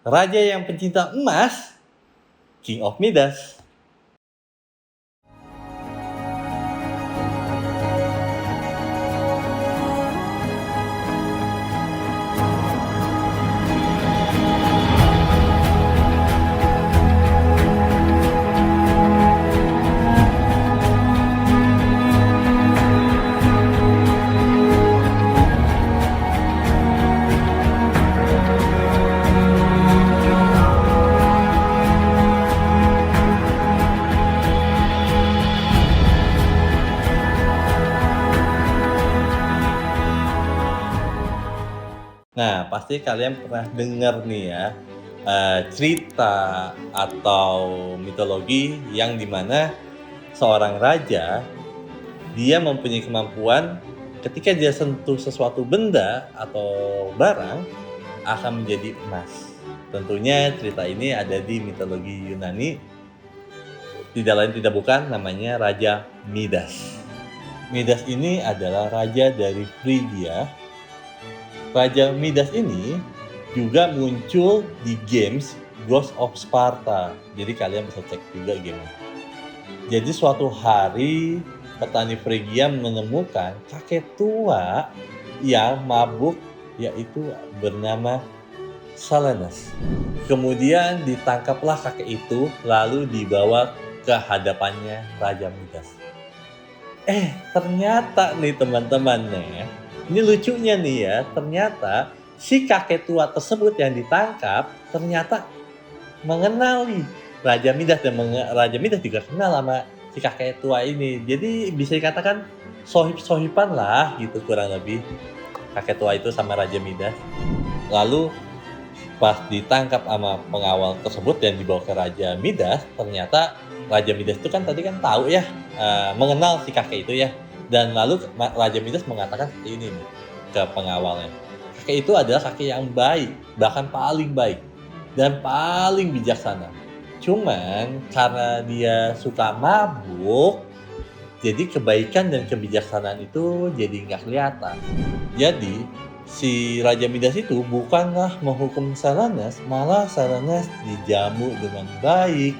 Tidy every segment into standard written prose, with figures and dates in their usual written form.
Raja yang pencinta emas, King of Midas. Nah, pasti kalian pernah dengar nih ya, cerita atau mitologi yang dimana seorang raja, dia mempunyai kemampuan ketika dia sentuh sesuatu benda atau barang, akan menjadi emas. Tentunya cerita ini ada di mitologi Yunani, tidak lain tidak bukan namanya Raja Midas. Midas ini adalah raja dari Frigia. Raja Midas ini juga muncul di games Ghost of Sparta. Jadi kalian bisa cek juga game. Jadi suatu hari petani Frigia menemukan kakek tua yang mabuk, yaitu bernama Silenus. Kemudian ditangkaplah kakek itu lalu dibawa ke hadapannya Raja Midas. Ternyata nih teman-teman nih, ini lucunya nih ya, ternyata si kakek tua tersebut yang ditangkap ternyata mengenali Raja Midas, dan Raja Midas juga kenal sama si kakek tua ini. Jadi bisa dikatakan sohib-sohiban lah gitu kurang lebih kakek tua itu sama Raja Midas. Lalu pas ditangkap sama pengawal tersebut dan dibawa ke Raja Midas, ternyata Raja Midas itu kan tadi kan tahu ya, mengenal si kakek itu ya. Dan lalu Raja Midas mengatakan seperti ini nih ke pengawalnya. Kakek itu adalah kakek yang baik, bahkan paling baik dan paling bijaksana. Cuman karena dia suka mabuk, jadi kebaikan dan kebijaksanaan itu jadi nggak kelihatan. Jadi si Raja Midas itu bukanlah menghukum Silenus, malah Silenus dijamu dengan baik,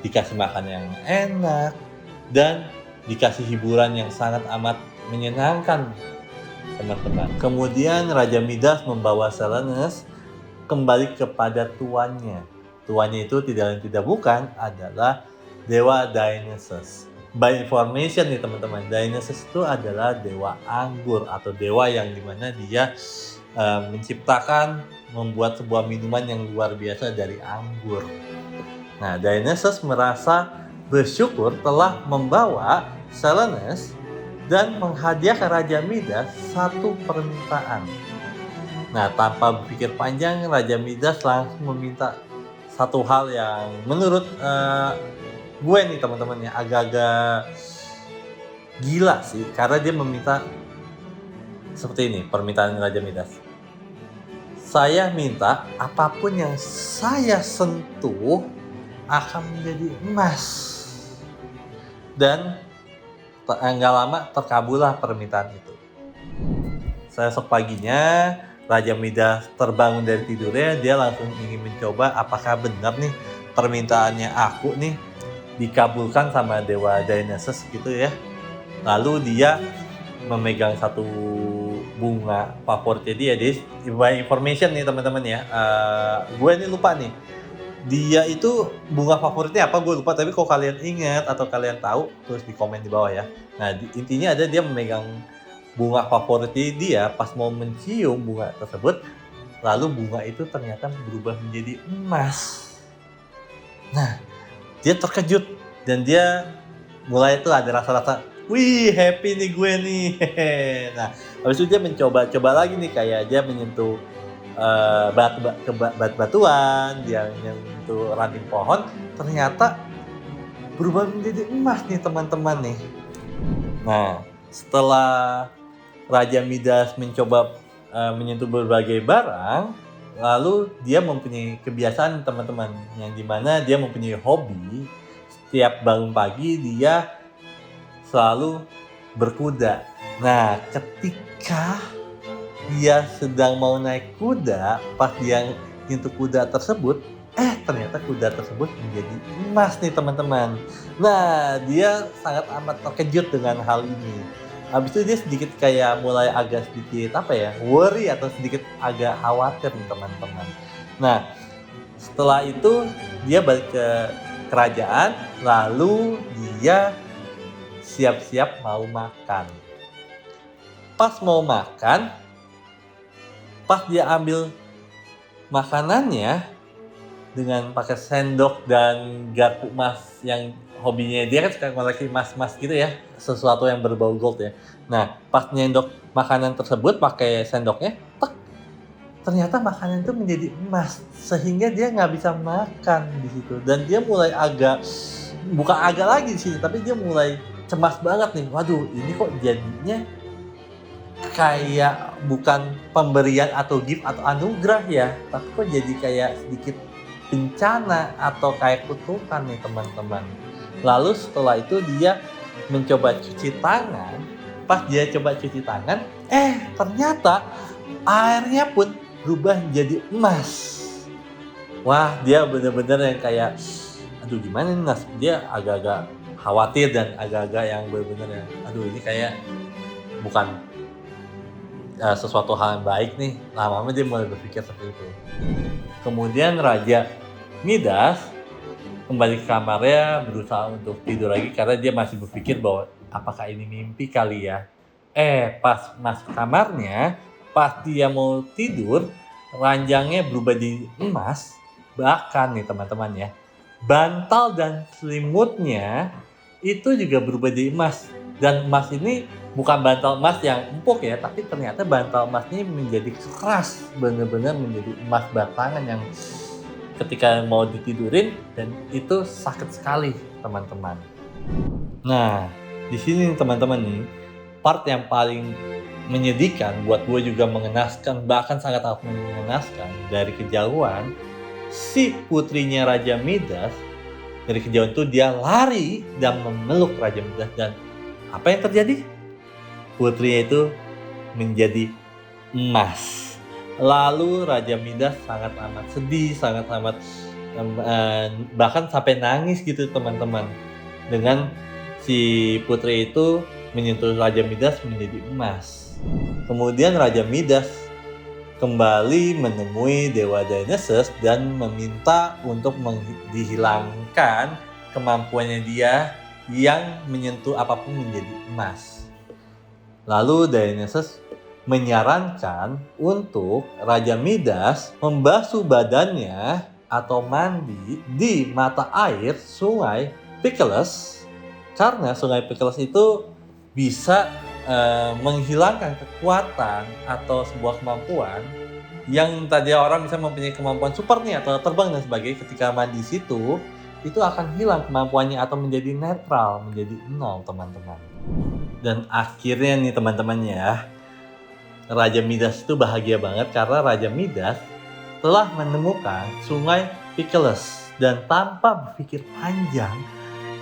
dikasih makan yang enak, dan dikasih hiburan yang sangat amat menyenangkan, teman-teman. Kemudian Raja Midas membawa Silenus kembali kepada tuannya. Tuannya itu tidak lain tidak bukan adalah Dewa Dionysus. By information nih teman-teman, Dionysus itu adalah dewa anggur atau dewa yang dimana dia menciptakan, membuat sebuah minuman yang luar biasa dari anggur. Nah, Dionysus merasa bersyukur telah membawa Silenus dan menghadiahkan Raja Midas satu permintaan. Nah, tanpa berpikir panjang, Raja Midas langsung meminta satu hal yang menurut gue nih teman-teman ya agak-agak gila sih, karena dia meminta seperti ini permintaan Raja Midas. Saya minta apapun yang saya sentuh akan menjadi emas. Dan nggak lama terkabullah permintaan itu. Esok paginya Raja Midas terbangun dari tidurnya, dia langsung ingin mencoba apakah benar nih permintaannya aku nih dikabulkan sama Dewa Dionysus gitu ya. Lalu dia memegang satu bunga favoritnya dia. Jadi by information nih teman-teman ya, gue ini lupa nih dia itu bunga favoritnya apa, gue lupa. Tapi kalau kalian ingat atau kalian tahu, tulis di komen di bawah ya. Nah, intinya ada dia memegang bunga favoritnya dia, pas mau mencium bunga tersebut, lalu bunga itu ternyata berubah menjadi emas. Nah, dia terkejut dan dia mulai tuh ada rasa-rasa, wih happy nih gue nih. Nah, habis itu dia mencoba lagi nih, kayak dia menyentuh batuan, dia menyentuh ranting pohon, ternyata berubah menjadi emas nih teman-teman nih. Nah, setelah Raja Midas mencoba menyentuh berbagai barang, lalu dia mempunyai kebiasaan teman-teman, yang dimana dia mempunyai hobi. Setiap bangun pagi dia selalu berkuda. Nah, ketika dia sedang mau naik kuda, pas dia nyentuh kuda tersebut, ternyata kuda tersebut menjadi emas nih teman-teman. Nah, dia sangat amat terkejut dengan hal ini. Habis itu dia sedikit kayak mulai agak sedikit worry atau sedikit agak khawatir nih teman-teman. Nah, setelah itu dia balik ke kerajaan, lalu dia siap-siap mau makan. Pas mau makan, pas dia ambil makanannya dengan pakai sendok dan garpu emas yang hobinya dia kan suka ngoleksi emas-emas gitu ya, sesuatu yang berbau gold ya. Nah, pas nyendok makanan tersebut pakai sendoknya, ternyata makanan itu menjadi emas sehingga dia nggak bisa makan di situ dan dia mulai bukan agak lagi di sini tapi dia mulai cemas banget nih. Waduh, ini kok jadinya kayak bukan pemberian atau gift atau anugerah ya, tapi kok jadi kayak sedikit bencana atau kayak kutukan nih teman-teman. Lalu setelah itu dia mencoba cuci tangan. Pas dia coba cuci tangan, ternyata airnya pun berubah menjadi emas. Wah, dia bener-bener yang kayak, aduh gimana nih Nas? Dia agak-agak khawatir dan agak-agak yang bener-bener yang, aduh ini kayak bukan sesuatu hal yang baik nih. Lama-lama dia mulai berpikir seperti itu. Kemudian Raja Midas kembali ke kamarnya berusaha untuk tidur lagi karena dia masih berpikir bahwa apakah ini mimpi kali ya. Pas masuk kamarnya, pas dia mau tidur, ranjangnya berubah jadi emas. Bahkan nih teman-teman ya, bantal dan selimutnya itu juga berubah jadi emas. Dan emas ini bukan bantal emas yang empuk ya, tapi ternyata bantal emasnya menjadi keras, benar-benar menjadi emas batangan yang ketika mau ditidurin dan itu sakit sekali teman-teman. Nah, di sini teman-teman nih, part yang paling menyedihkan buat gue juga mengenaskan, bahkan sangat mengenaskan. Dari kejauhan, si putrinya Raja Midas dari kejauhan itu dia lari dan memeluk Raja Midas dan apa yang terjadi? Putrinya itu menjadi emas. Lalu Raja Midas sangat amat sedih, sangat amat bahkan sampai nangis gitu teman-teman. Dengan si putri itu menyentuh Raja Midas menjadi emas. Kemudian Raja Midas kembali menemui Dewa Dionysus dan meminta untuk dihilangkan kemampuannya dia yang menyentuh apapun menjadi emas. Lalu Dionysus menyarankan untuk Raja Midas membasuh badannya atau mandi di mata air sungai Pycalus karena sungai Pycalus itu bisa menghilangkan kekuatan atau sebuah kemampuan yang tadi orang bisa mempunyai kemampuan super nih atau terbang dan sebagainya. Ketika mandi situ itu akan hilang kemampuannya atau menjadi netral, menjadi nol teman-teman. Dan akhirnya nih teman-teman ya, Raja Midas itu bahagia banget karena Raja Midas telah menemukan sungai Pycalus dan tanpa berpikir panjang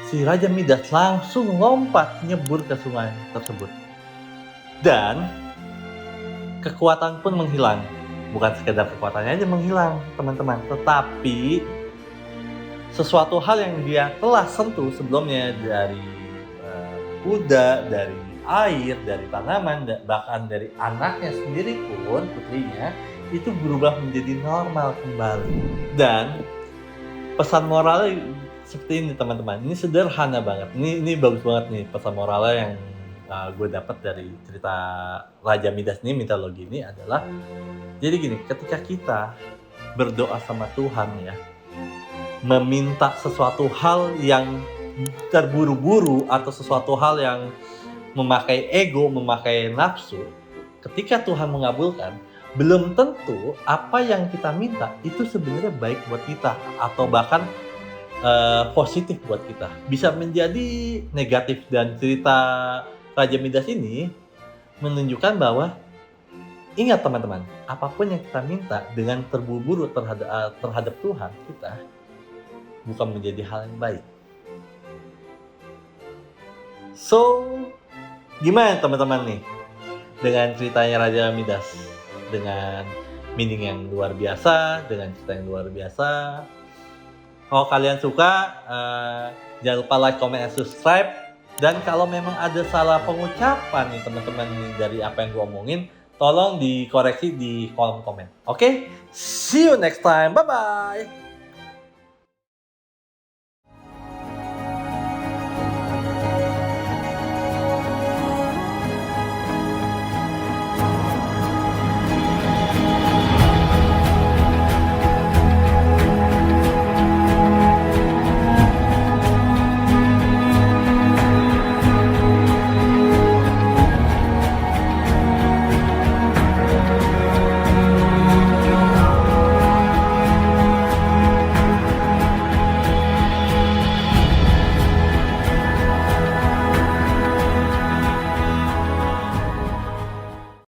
si Raja Midas langsung lompat nyebur ke sungai tersebut. Dan kekuatan pun menghilang. Bukan sekedar kekuatannya aja menghilang teman-teman, tetapi sesuatu hal yang dia telah sentuh sebelumnya dari kuda, dari air, dari tanaman, bahkan dari anaknya sendiri pun, putrinya, itu berubah menjadi normal kembali. Dan pesan moralnya seperti ini teman-teman, ini sederhana banget, ini bagus banget nih pesan moralnya yang gue dapat dari cerita Raja Midas ini, mitologi ini adalah, jadi gini, ketika kita berdoa sama Tuhan ya, meminta sesuatu hal yang terburu-buru atau sesuatu hal yang memakai ego, memakai nafsu, ketika Tuhan mengabulkan, belum tentu apa yang kita minta itu sebenarnya baik buat kita atau bahkan positif buat kita. Bisa menjadi negatif. Dan cerita Raja Midas ini menunjukkan bahwa ingat teman-teman, apapun yang kita minta dengan terburu-buru terhadap Tuhan kita bukan menjadi hal yang baik. So, gimana teman-teman nih dengan ceritanya Raja Midas? Dengan meaning yang luar biasa, dengan cerita yang luar biasa. Kalau kalian suka, jangan lupa like, comment, and subscribe. Dan kalau memang ada salah pengucapan nih teman-teman dari apa yang gue omongin, tolong dikoreksi di kolom komen. Oke? See you next time. Bye-bye.